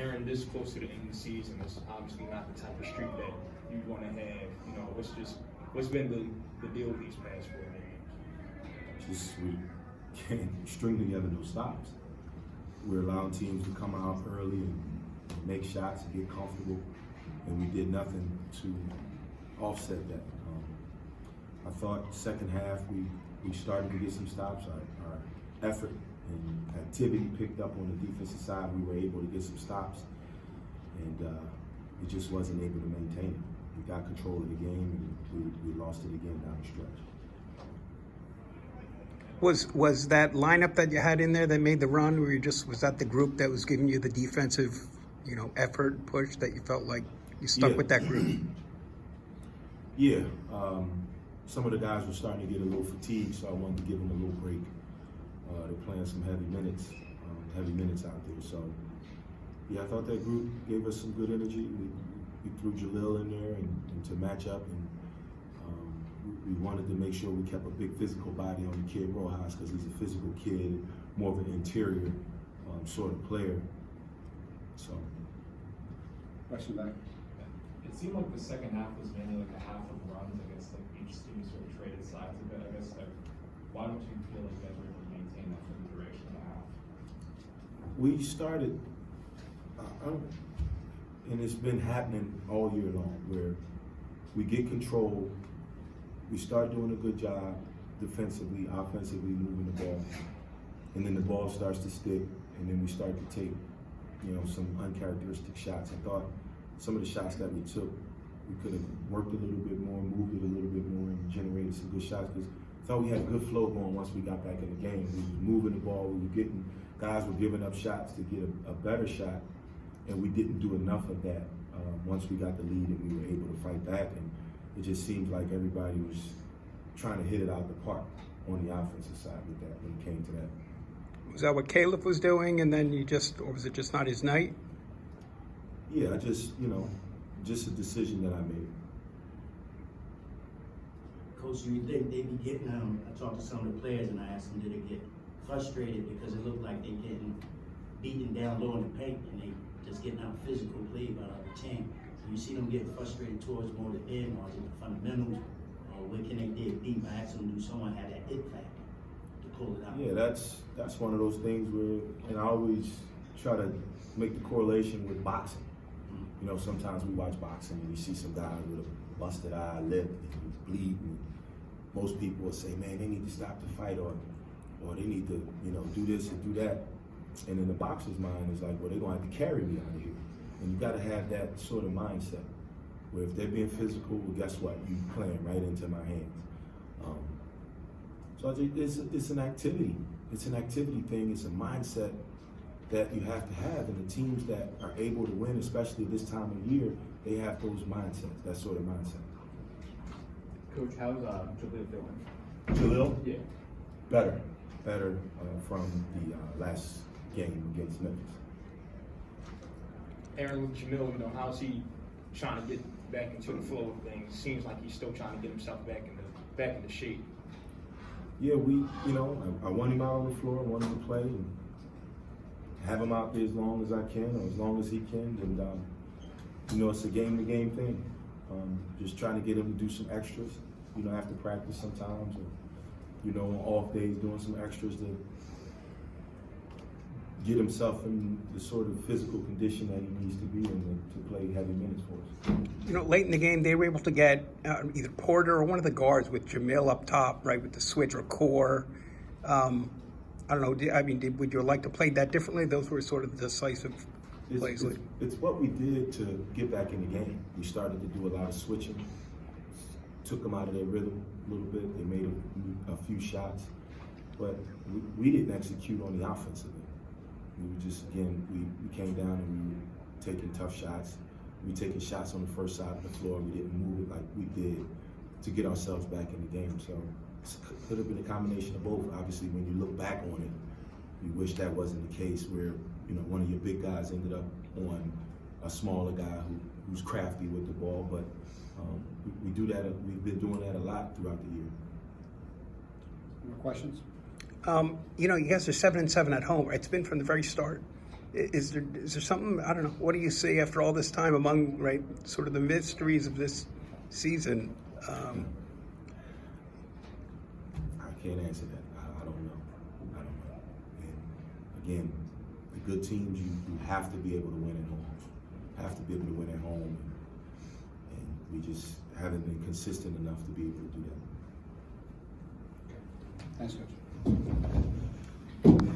Aaron, this close to the end of the season, is obviously not the type of streak that you want to have. What's been the deal these past 4 games? Just we can't string together those stops. We're allowing teams to come out early and make shots and get comfortable, and we did nothing to offset that. I thought second half we started to get some stops. Our effort and activity picked up on the defensive side. We were able to get some stops, and it just wasn't able to maintain it. We got control of the game, and we lost it again down the stretch. Was that lineup that you had in there that made the run, or was that the group that was giving you the defensive, effort push that you felt like you stuck with that group? Yeah, some of the guys were starting to get a little fatigued, so I wanted to give them a little break. They're playing some heavy minutes out there. So, yeah, I thought that group gave us some good energy. We threw Jalil in there and to match up, and we wanted to make sure we kept a big physical body on the kid Rojas because he's a physical kid, more of an interior sort of player. So. Question back. It seemed like the second half was mainly like a half of runs. I guess like each team sort of traded sides a bit. I guess like, why don't you feel like you guys were able to maintain that for the duration of the half? We started, and it's been happening all year long, where we get control, we start doing a good job defensively, offensively, moving the ball, and then the ball starts to stick, and then we start to take, some uncharacteristic shots. I thought some of the shots that we took, we could have worked a little bit more, moved it a little bit more, and generated some good shots, because I thought we had a good flow going once we got back in the game. We were moving the ball, guys were giving up shots to get a better shot, and we didn't do enough of that once we got the lead and we were able to fight back. And it just seems like everybody was trying to hit it out of the park on the offensive side with that when it came to that. Was that what Caleb was doing, and then or was it just not his night? Yeah, just a decision that I made. Coach, do you think they be getting, I talked to some of the players and I asked them, did they get frustrated because it looked like they getting beaten down low in the paint and they just getting out physical play by the other team? So you see them getting frustrated towards more the end, or is it the fundamentals, or what can they dig deep? I asked them, do someone have that it factor to pull it out? Yeah, that's one of those things where, and I always try to make the correlation with boxing. Sometimes we watch boxing and we see some guy with a busted eye, lip, and he's bleeding. Most people will say, man, they need to stop the fight, or they need to, do this and do that. And in the boxer's mind, it's like, well, they're gonna have to carry me out of here. And you gotta have that sort of mindset, where if they're being physical, well, guess what? You playing right into my hands. So I think it's an activity. It's an activity thing. It's a mindset that you have to have, and the teams that are able to win, especially this time of year, they have those mindsets, that sort of mindset. Coach, how's Jalil feeling? Jalil? Yeah. Better from the last game against Memphis. Aaron, with Jamil, how's he trying to get back into the flow of things? Seems like he's still trying to get himself back into shape. Yeah, I want him out on the floor. I want him to play and have him out there as long as I can, or as long as he can. And it's a game-to-game thing. Just trying to get him to do some extras. After practice sometimes, or on off days doing some extras to get himself in the sort of physical condition that he needs to be in to play heavy minutes for us. Late in the game, they were able to get either Porter or one of the guards with Jamil up top, right, with the switch, or Core. I don't know. Would you like to play that differently? Those were sort of decisive plays. It's what we did to get back in the game. We started to do a lot of switching, took them out of their rhythm a little bit. They made a few shots, but we didn't execute on the offensive end. We were just, we came down and we were taking tough shots. We were taking shots on the first side of the floor. We didn't move it like we did to get ourselves back in the game. So it could have been a combination of both. Obviously, when you look back on it, you wish that wasn't the case, where one of your big guys ended up on a smaller guy who's crafty with the ball. But we do that. We've been doing that a lot throughout the year. More questions? You guys are 7-7 at home. It's been from the very start. Is there something, I don't know, what do you see after all this time among, right, sort of the mysteries of this season? I can't answer that. I don't know. I don't know. And again, the good teams, you have to be able to win at home. Have to be able to win at home. And we just haven't been consistent enough to be able to do that. Thanks, Coach.